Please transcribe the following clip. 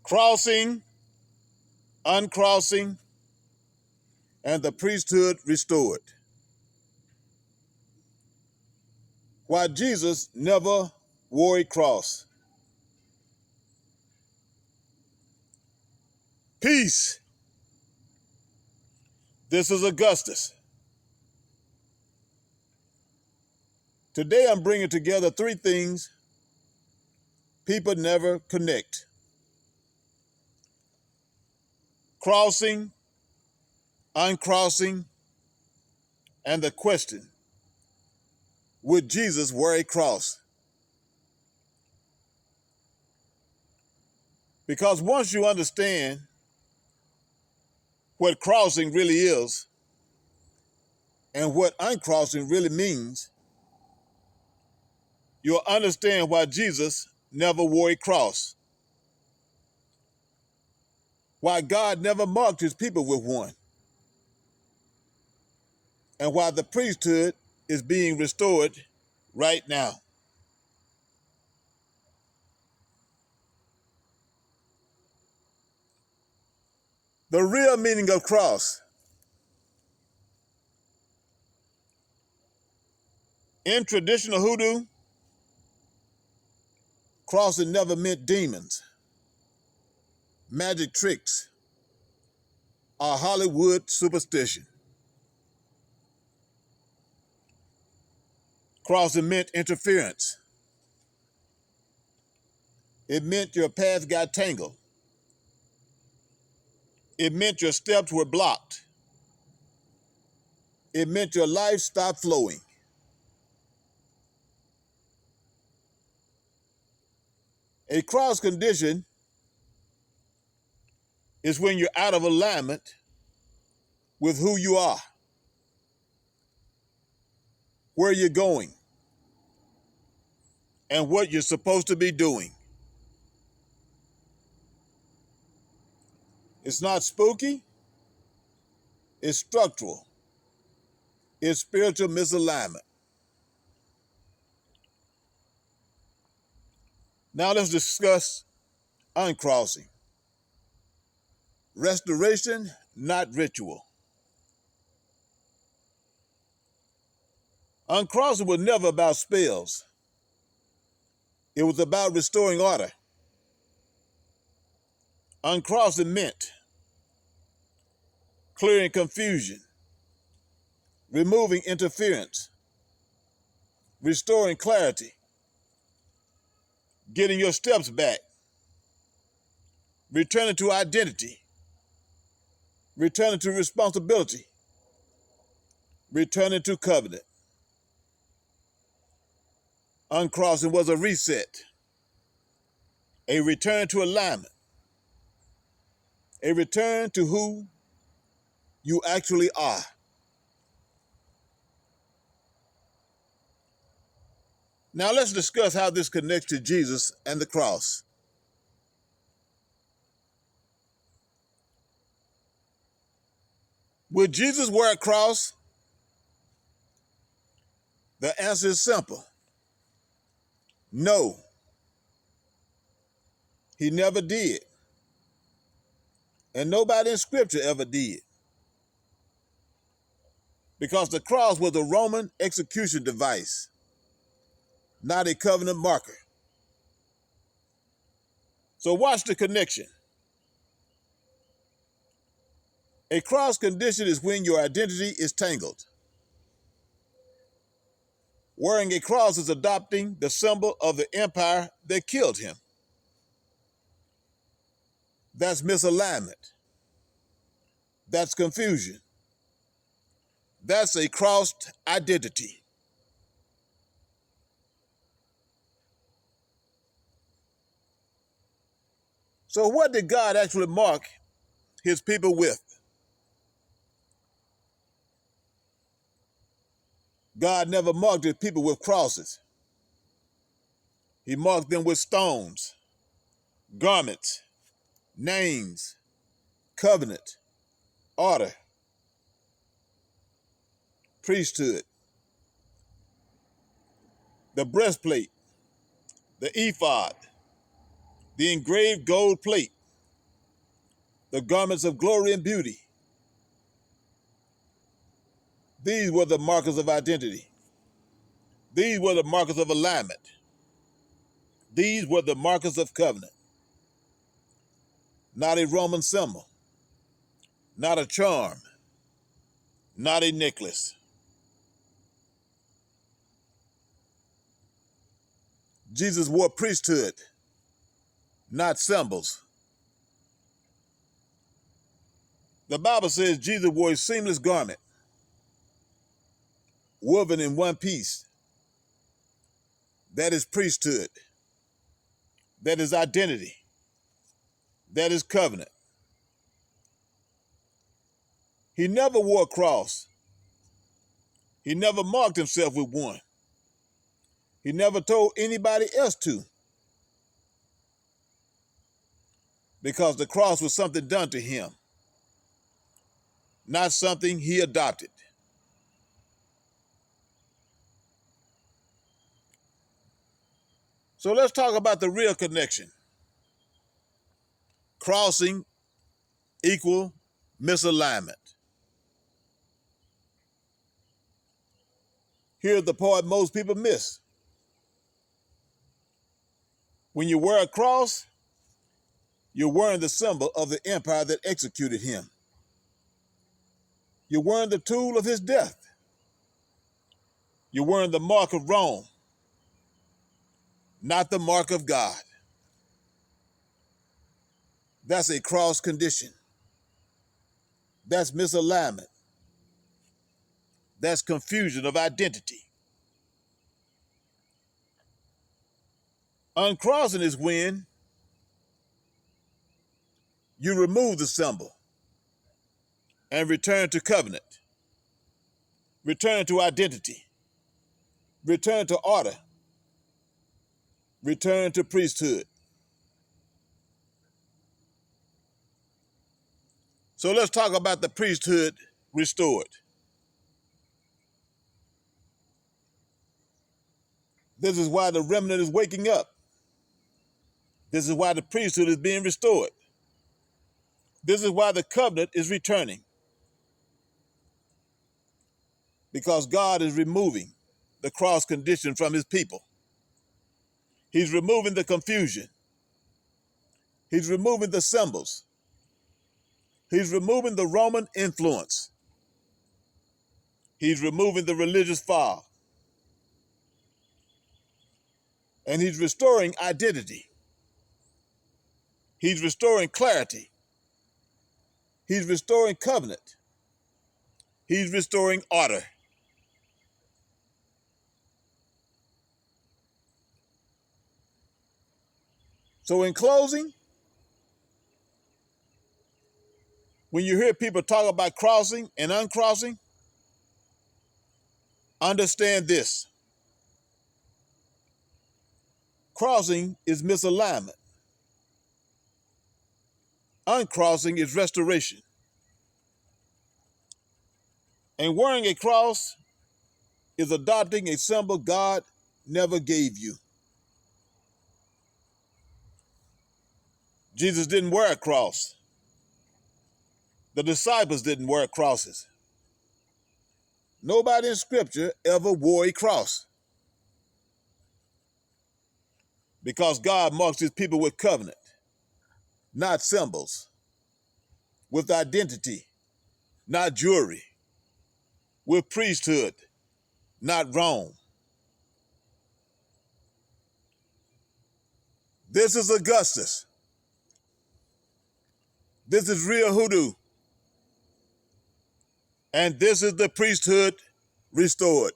Crossing, uncrossing, and the priesthood restored. Why Jesus never wore a cross. Peace. This is Augustus. Today I'm bringing together three things people never connect. Crossing, uncrossing, and the question, would Jesus wear a cross? Because once you understand what crossing really is and what uncrossing really means, you'll understand why Jesus never wore a cross, why God never marked his people with one, and why the priesthood is being restored right now. The real meaning of cross. In traditional hoodoo, crossing never meant demons, magic tricks, or Hollywood superstition. Crossing meant interference. It meant your path got tangled. It meant your steps were blocked. It meant your life stopped flowing. A cross condition is when you're out of alignment with who you are, where you're going, and what you're supposed to be doing. It's not spooky, it's structural, it's spiritual misalignment. Now let's discuss uncrossing. Restoration, not ritual. Uncrossing was never about spells. It was about restoring order. Uncrossing meant clearing confusion, removing interference, restoring clarity, getting your steps back, returning to identity, returning to responsibility, returning to covenant. Uncrossing was a reset, a return to alignment, a return to who you actually are. Now let's discuss how this connects to Jesus and the cross. Would Jesus wear a cross? The answer is simple. No, he never did. And nobody in scripture ever did. Because the cross was a Roman execution device, not a covenant marker. So watch the connection. A cross condition is when your identity is tangled. Wearing a cross is adopting the symbol of the empire that killed him. That's misalignment. That's confusion. That's a crossed identity. So what did God actually mark his people with? God never marked his people with crosses. He marked them with stones, garments, names, covenant, order, priesthood, the breastplate, the ephod, the engraved gold plate, the garments of glory and beauty. These were the markers of identity. These were the markers of alignment. These were the markers of covenant. Not a Roman symbol, not a charm, not a necklace. Jesus wore priesthood, not symbols. The Bible says Jesus wore a seamless garment, woven in one piece. That is priesthood. That is identity. That is covenant. He never wore a cross. He never marked himself with one. He never told anybody else to, because the cross was something done to him, not something he adopted. So let's talk about the real connection. Crossing equal misalignment. Here's the part most people miss. When you wear a cross, you're wearing the symbol of the empire that executed him. You're wearing the tool of his death. You're wearing the mark of Rome, not the mark of God. That's a cross condition. That's misalignment. That's confusion of identity. Uncrossing is when you remove the symbol and return to covenant, return to identity, return to order, return to priesthood. So let's talk about the priesthood restored. This is why the remnant is waking up. This is why the priesthood is being restored. This is why the covenant is returning. Because God is removing the cross condition from his people. He's removing the confusion. He's removing the symbols. He's removing the Roman influence. He's removing the religious fog. And he's restoring identity. He's restoring clarity. He's restoring covenant. He's restoring order. So in closing, when you hear people talk about crossing and uncrossing, understand this. Crossing is misalignment. Uncrossing is restoration. And wearing a cross is adopting a symbol God never gave you. Jesus didn't wear a cross. The disciples didn't wear crosses. Nobody in scripture ever wore a cross, because God marks his people with covenant, not symbols, with identity, not jewelry, with priesthood, not Rome. This is Augustus. This is Real Hoodoo. And this is the priesthood restored.